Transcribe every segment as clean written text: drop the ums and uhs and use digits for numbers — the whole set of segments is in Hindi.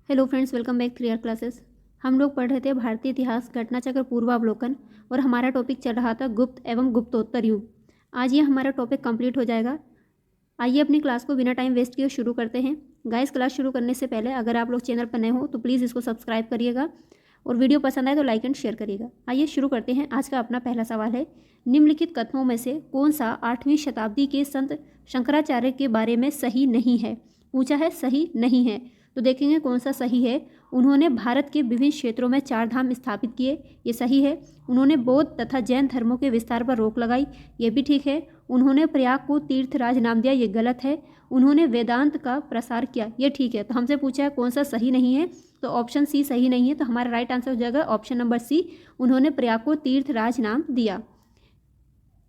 Hello friends, welcome back clear classes. हम लोग पढ़ रहे थे भारतीय इतिहास घटनाचक्र पूर्वावलोकन और हमारा टॉपिक चल रहा था गुप्त एवं गुप्तोत्तर युग। आज ये हमारा टॉपिक कंप्लीट हो जाएगा। आइए अपनी क्लास को बिना टाइम वेस्ट किए शुरू करते हैं। गाइस, क्लास शुरू करने से पहले अगर आप लोग चैनल पर नए हो तो प्लीज़ इसको सब्सक्राइब करिएगा और वीडियो पसंद आए तो लाइक एंड शेयर करिएगा। आइए शुरू करते हैं। आज का अपना पहला सवाल है, निम्नलिखित कथनों में से कौन सा 8वीं शताब्दी के संत शंकराचार्य के बारे में सही नहीं है। पूछा है सही नहीं है, तो देखेंगे कौन सा सही है। उन्होंने भारत के विभिन्न क्षेत्रों में 4 धाम स्थापित किए, ये सही है। उन्होंने बौद्ध तथा जैन धर्मों के विस्तार पर रोक लगाई, ये भी ठीक है। उन्होंने प्रयाग को तीर्थराज नाम दिया, ये गलत है। उन्होंने वेदांत का प्रसार किया, ये ठीक है। तो हमसे पूछा है कौन सा सही नहीं है, तो ऑप्शन सी सही नहीं है। तो हमारा राइट आंसर हो जाएगा ऑप्शन नंबर सी, उन्होंने प्रयाग को तीर्थराज नाम दिया।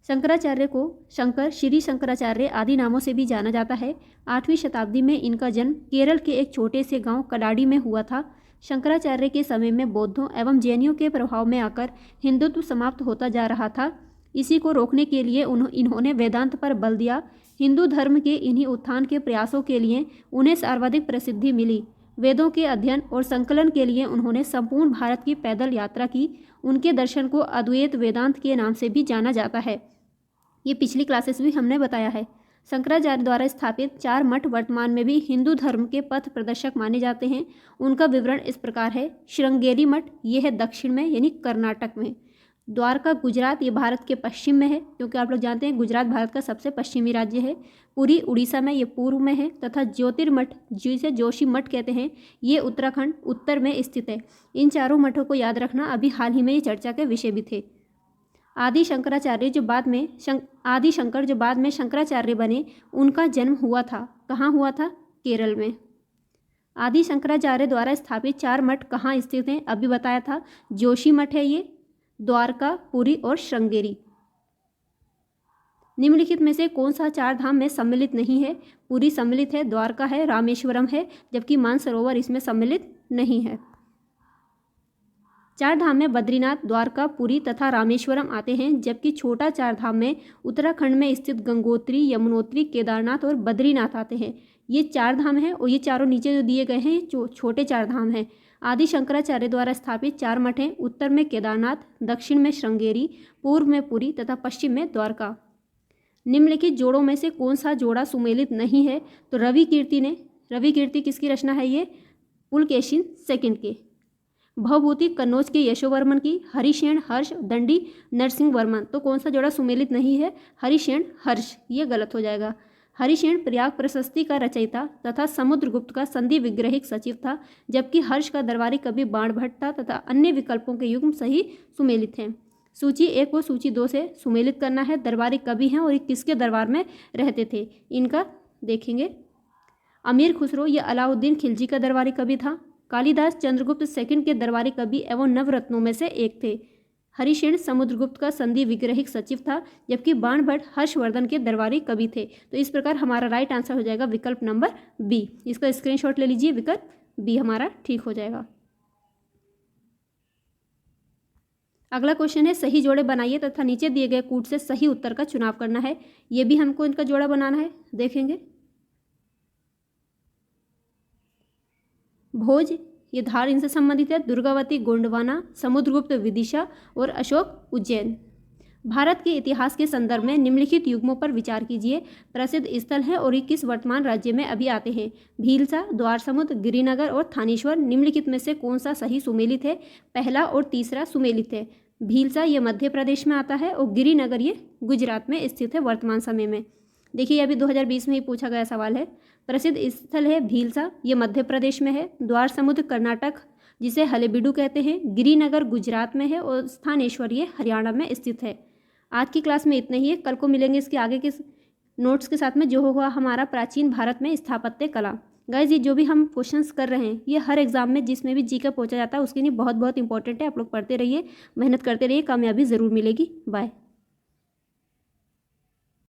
शंकराचार्य को शंकर, श्री शंकराचार्य आदि नामों से भी जाना जाता है। 8वीं शताब्दी में इनका जन्म केरल के एक छोटे से गांव कडाडी में हुआ था। शंकराचार्य के समय में बौद्धों एवं जैनियों के प्रभाव में आकर हिंदुत्व समाप्त होता जा रहा था। इसी को रोकने के लिए इन्होंने वेदांत पर बल दिया। हिंदू धर्म के इन्हीं उत्थान के प्रयासों के लिए उन्हें सर्वाधिक प्रसिद्धि मिली। वेदों के अध्ययन और संकलन के लिए उन्होंने संपूर्ण भारत की पैदल यात्रा की। उनके दर्शन को अद्वैत वेदांत के नाम से भी जाना जाता है। ये पिछली क्लासेस भी हमने बताया है। शंकराचार्य द्वारा स्थापित 4 मठ वर्तमान में भी हिंदू धर्म के पथ प्रदर्शक माने जाते हैं। उनका विवरण इस प्रकार है। श्रृंगेरी मठ, ये है दक्षिण में यानी कर्नाटक में। द्वारका गुजरात, ये भारत के पश्चिम में है, क्योंकि आप लोग जानते हैं गुजरात भारत का सबसे पश्चिमी राज्य है। पुरी उड़ीसा में, ये पूर्व में है। तथा ज्योतिर्मठ, जिसे जोशी मठ कहते हैं, ये उत्तराखंड उत्तर में स्थित है। इन चारों मठों को याद रखना, अभी हाल ही में ये चर्चा के विषय भी थे। आदि शंकर जो बाद में शंकराचार्य बने, उनका जन्म हुआ था, कहाँ हुआ था? केरल में। आदि शंकराचार्य द्वारा स्थापित 4 मठ कहाँ स्थित हैं? अभी बताया था, जोशी मठ है ये, द्वारका, पुरी और श्रृंगेरी। निम्नलिखित में से कौन सा 4 धाम में सम्मिलित नहीं है? पुरी सम्मिलित है, द्वारका है, रामेश्वरम है, जबकि मानसरोवर इसमें सम्मिलित नहीं है। 4 धाम में बद्रीनाथ, द्वारका, पुरी तथा रामेश्वरम आते हैं, जबकि छोटा 4 धाम में उत्तराखंड में स्थित गंगोत्री, यमुनोत्री, केदारनाथ और बद्रीनाथ आते हैं। ये 4 धाम हैं और ये चारों नीचे जो दिए गए हैं जो छोटे 4 धाम हैं। आदि शंकराचार्य द्वारा स्थापित 4 मठ हैं। उत्तर में केदारनाथ, दक्षिण में श्रृंगेरी, पूर्व में पुरी तथा पश्चिम में द्वारका। निम्नलिखित जोड़ों में से कौन सा जोड़ा सुमेलित नहीं है? तो रवि कीर्ति किसकी रचना है? ये पुलकेशिन सेकंड के। भवभूति कन्नौज के यशोवर्मन की। हरिशेन हर्ष दंडी नरसिंह वर्मन, तो कौन सा जोड़ा सुमेलित नहीं है? हरिशेन हर्ष, ये गलत हो जाएगा। हरिशेन प्रयाग प्रशस्ति का रचयिता तथा समुद्रगुप्त का संधि विग्रहिक सचिव था, जबकि हर्ष का दरबारी कवि बाणभट्ट था तथा अन्य विकल्पों के युग्म सही सुमेलित हैं। सूची 1 को सूची 2 से सुमेलित करना है। दरबारी कवि हैं और ये किसके दरबार में रहते थे? इनका देखेंगे। अमीर खुसरो, ये अलाउद्दीन खिलजी का दरबारी कवि था। कालिदास चंद्रगुप्त सेकंड के दरबारी कवि एवं नवरत्नों में से एक थे। हरिशेन समुद्रगुप्त का संधि विग्रहिक सचिव था, जबकि बाणभट्ट हर्षवर्धन के दरबारी कवि थे। तो इस प्रकार हमारा राइट आंसर हो जाएगा विकल्प नंबर बी। इसका स्क्रीनशॉट ले लीजिए, विकल्प बी हमारा ठीक हो जाएगा। अगला क्वेश्चन है, सही जोड़े बनाइए तथा नीचे दिए गए कूट से सही उत्तर का चुनाव करना है। ये भी हमको इनका जोड़ा बनाना है, देखेंगे। भोज, ये धार इनसे संबंधित है। दुर्गावती गोंडवाना, समुद्रगुप्त विदिशा और अशोक उज्जैन। भारत के इतिहास के संदर्भ में निम्नलिखित युग्मों पर विचार कीजिए। प्रसिद्ध स्थल है और ये किस वर्तमान राज्य में अभी आते हैं? भीलसा, द्वारसमुद्र, गिरिनगर और थानेश्वर। निम्नलिखित में से कौन सा सही सुमेलित है? पहला और तीसरा सुमेलित है। भीलसा ये मध्य प्रदेश में आता है और गिरिनगर ये गुजरात में स्थित है वर्तमान समय में। देखिए, अभी 2020 में ही पूछा गया सवाल है। प्रसिद्ध स्थल है भीलसा, ये मध्य प्रदेश में है। द्वार समुद्र कर्नाटक, जिसे हलेबीडु कहते हैं, गिरिनगर गुजरात में है और स्थानेश्वर ये हरियाणा में स्थित है। आज की क्लास में इतना ही है। कल को मिलेंगे इसके आगे के नोट्स के साथ में, जो होगा हमारा प्राचीन भारत में स्थापत्य कला। गाइज, ये जो भी हम क्वेश्चंस कर रहे हैं, ये हर एग्जाम में जिसमें भी जी का पूछा जाता है उसके लिए बहुत बहुत इंपॉर्टेंट है। आप लोग पढ़ते रहिए, मेहनत करते रहिए, कामयाबी ज़रूर मिलेगी। बाय।